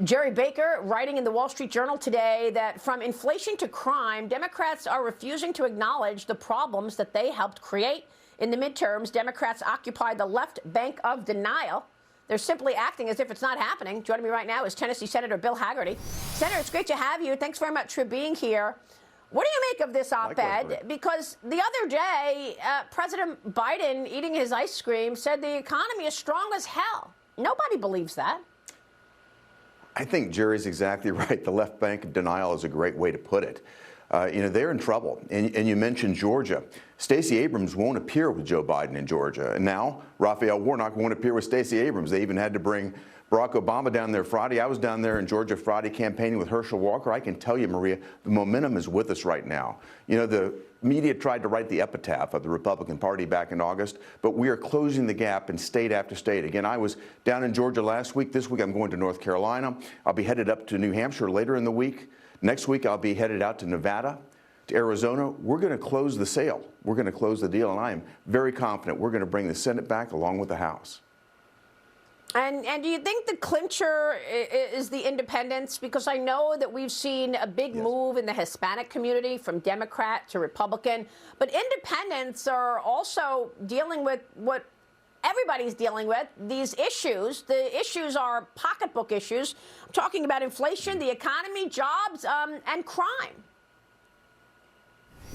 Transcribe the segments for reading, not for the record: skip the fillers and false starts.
Jerry Baker writing in the Wall Street Journal today that from inflation to crime, Democrats are refusing to acknowledge the problems that they helped create. In the midterms, Democrats occupy the left bank of denial. They're simply acting as if it's not happening. Joining me right now is Tennessee Senator Bill Hagerty. Senator, it's great to have you. Thanks very much for being here. What do you make of this op-ed? Because the other day, President Biden, eating his ice cream, said the economy is strong as hell. Nobody believes that. I think Jerry's exactly right. The left bank of denial is a great way to put it. They're in trouble. And you mentioned Georgia. Stacey Abrams won't appear with Joe Biden in Georgia. And now Raphael Warnock won't appear with Stacey Abrams. They even had to bring Barack Obama down there Friday. I was down there in Georgia Friday campaigning with Herschel Walker. I can tell you, Maria, the momentum is with us right now. You know, the media tried to write the epitaph of the Republican Party back in August, but we are closing the gap in state after state. Again, I was down in Georgia last week. This week I'm going to North Carolina. I'll be headed up to New Hampshire later in the week. Next week I'll be headed out to Nevada, to Arizona. We're going to close the sale. We're going to close the deal, and I am very confident we're going to bring the Senate back along with the House. And do you think the clincher is the independents? Because I know that we've seen a big move in the Hispanic community from Democrat to Republican, but independents are also dealing with what everybody's dealing with, these issues. The issues are pocketbook issues. I'm talking about inflation, the economy, jobs, and crime.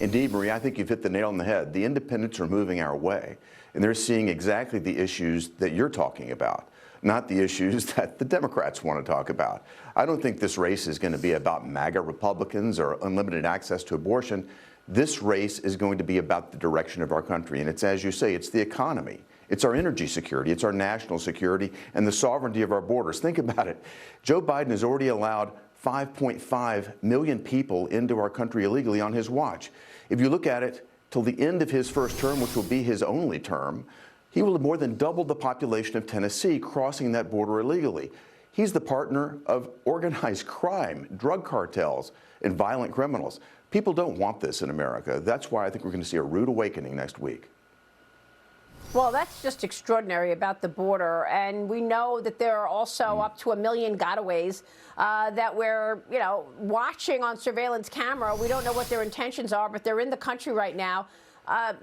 Indeed, Maria, I think you've hit the nail on the head. The independents are moving our way, and they're seeing exactly the issues that you're talking about, not the issues that the Democrats want to talk about. I don't think this race is going to be about MAGA Republicans or unlimited access to abortion. This race is going to be about the direction of our country, and it's, as you say, it's the economy. It's our energy security, it's our national security, and the sovereignty of our borders. Think about it. Joe Biden has already allowed 5.5 million people into our country illegally on his watch. If you look at it, till the end of his first term, which will be his only term, he will have more than doubled the population of Tennessee crossing that border illegally. He's the partner of organized crime, drug cartels, and violent criminals. People don't want this in America. That's why I think we're going to see a rude awakening next week. Well, that's just extraordinary about the border. And we know that there are also up to 1 million gotaways that we're, watching on surveillance camera. We don't know what their intentions are, but they're in the country right now.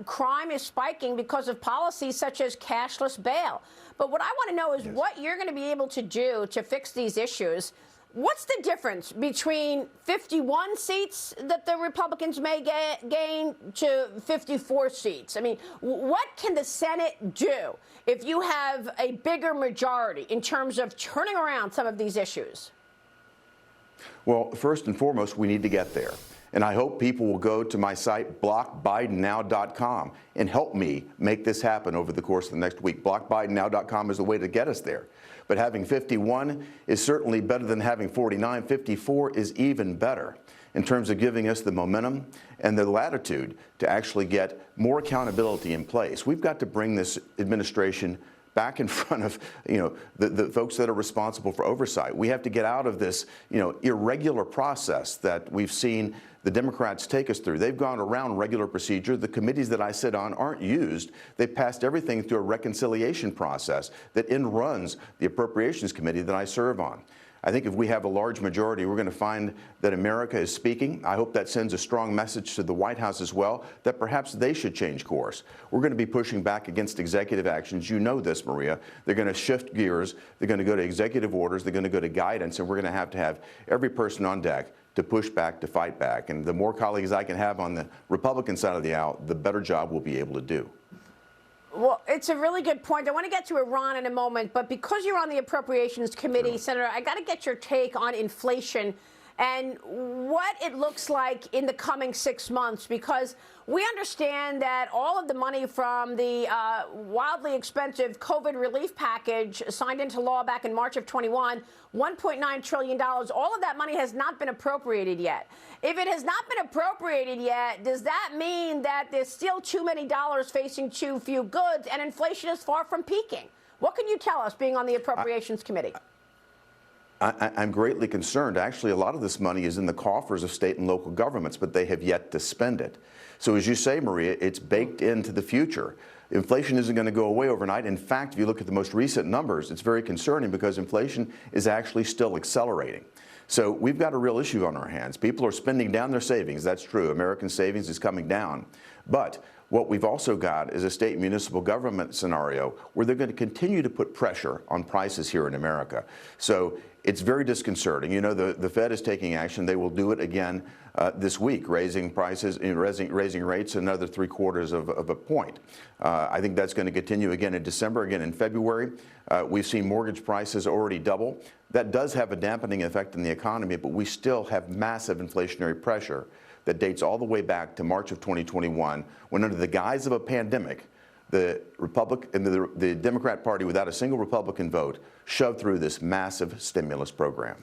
Crime is spiking because of policies such as cashless bail. But what I want to know is what you're going to be able to do to fix these issues. What's the difference between 51 seats that the Republicans may gain to 54 seats? I mean, what can the Senate do if you have a bigger majority in terms of turning around some of these issues? Well, first and foremost, we need to get there. And I hope people will go to my site, blockbidennow.com, and help me make this happen over the course of the next week. Blockbidennow.com is the way to get us there. But having 51 is certainly better than having 49. 54 is even better in terms of giving us the momentum and the latitude to actually get more accountability in place. We've got to bring this administration back in front of, the folks that are responsible for oversight. We have to get out of this, irregular process that we've seen the Democrats take us through. They've gone around regular procedure. The committees that I sit on aren't used. They passed everything through a reconciliation process that runs the Appropriations Committee that I serve on. I think if we have a large majority, we're going to find that America is speaking. I hope that sends a strong message to the White House as well, that perhaps they should change course. We're going to be pushing back against executive actions. You know this, Maria. They're going to shift gears. They're going to go to executive orders. They're going to go to guidance, and we're going to have every person on deck to push back, to fight back. And the more colleagues I can have on the Republican side of the aisle, the better job we'll be able to do. Well, it's a really good point. I want to get to Iran in a moment, but because you're on the Appropriations Committee, Senator, I got to get your take on inflation and what it looks like in the coming 6 months, because we understand that all of the money from the wildly expensive COVID relief package signed into law back in March of 21, $1.9 trillion, all of that money has not been appropriated yet. If it has not been appropriated yet, does that mean that there's still too many dollars facing too few goods and inflation is far from peaking? What can you tell us being on the Appropriations Committee? I'm greatly concerned. Actually, a lot of this money is in the coffers of state and local governments, but they have yet to spend it. So as you say, Maria, it's baked into the future. Inflation isn't going to go away overnight. In fact, if you look at the most recent numbers, it's very concerning because inflation is actually still accelerating. So we've got a real issue on our hands. People are spending down their savings. That's true. American savings is coming down. But what we've also got is a state and municipal government scenario where they're going to continue to put pressure on prices here in America. So it's very disconcerting. You know, the Fed is taking action. They will do it again this week, raising prices, raising rates another 3/4 of a point. I think that's going to continue again in December, again in February. We've seen mortgage prices already double. That does have a dampening effect in the economy, but we still have massive inflationary pressure that dates all the way back to March of 2021, when under the guise of a pandemic, the Democrat Party, without a single Republican vote, shoved through this massive stimulus program.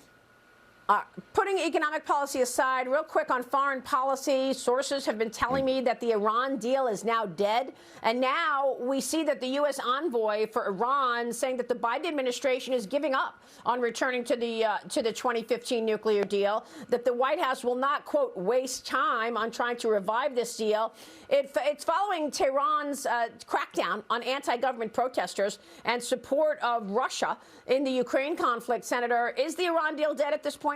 Putting economic policy aside, real quick on foreign policy, sources have been telling me that the Iran deal is now dead. And now we see that the U.S. envoy for Iran saying that the Biden administration is giving up on returning to the 2015 nuclear deal, that the White House will not, quote, waste time on trying to revive this deal. It's following Tehran's crackdown on anti-government protesters and support of Russia in the Ukraine conflict. Senator, is the Iran deal dead at this point?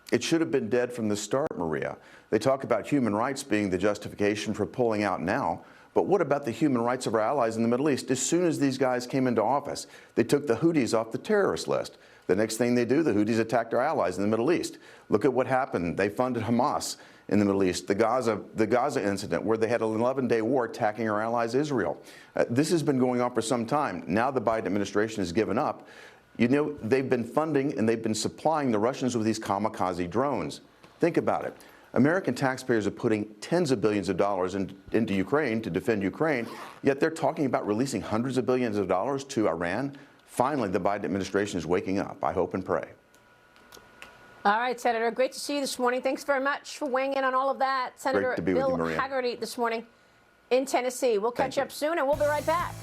It should have been dead from the start, Maria. They talk about human rights being the justification for pulling out now. But what about the human rights of our allies in the Middle East? As soon as these guys came into office, they took the Houthis off the terrorist list. The next thing they do, the Houthis attacked our allies in the Middle East. Look at what happened. They funded Hamas in the Middle East. The Gaza incident, where they had an 11-day war attacking our allies, Israel. This has been going on for some time. Now the Biden administration has given up. You know, they've been funding and they've been supplying the Russians with these kamikaze drones. Think about it. American taxpayers are putting tens of billions of dollars into Ukraine to defend Ukraine, yet they're talking about releasing hundreds of billions of dollars to Iran. Finally, the Biden administration is waking up. I hope and pray. All right, Senator, great to see you this morning. Thanks very much for weighing in on all of that. Senator Bill Hagerty this morning in Tennessee. We'll catch up soon, and we'll be right back.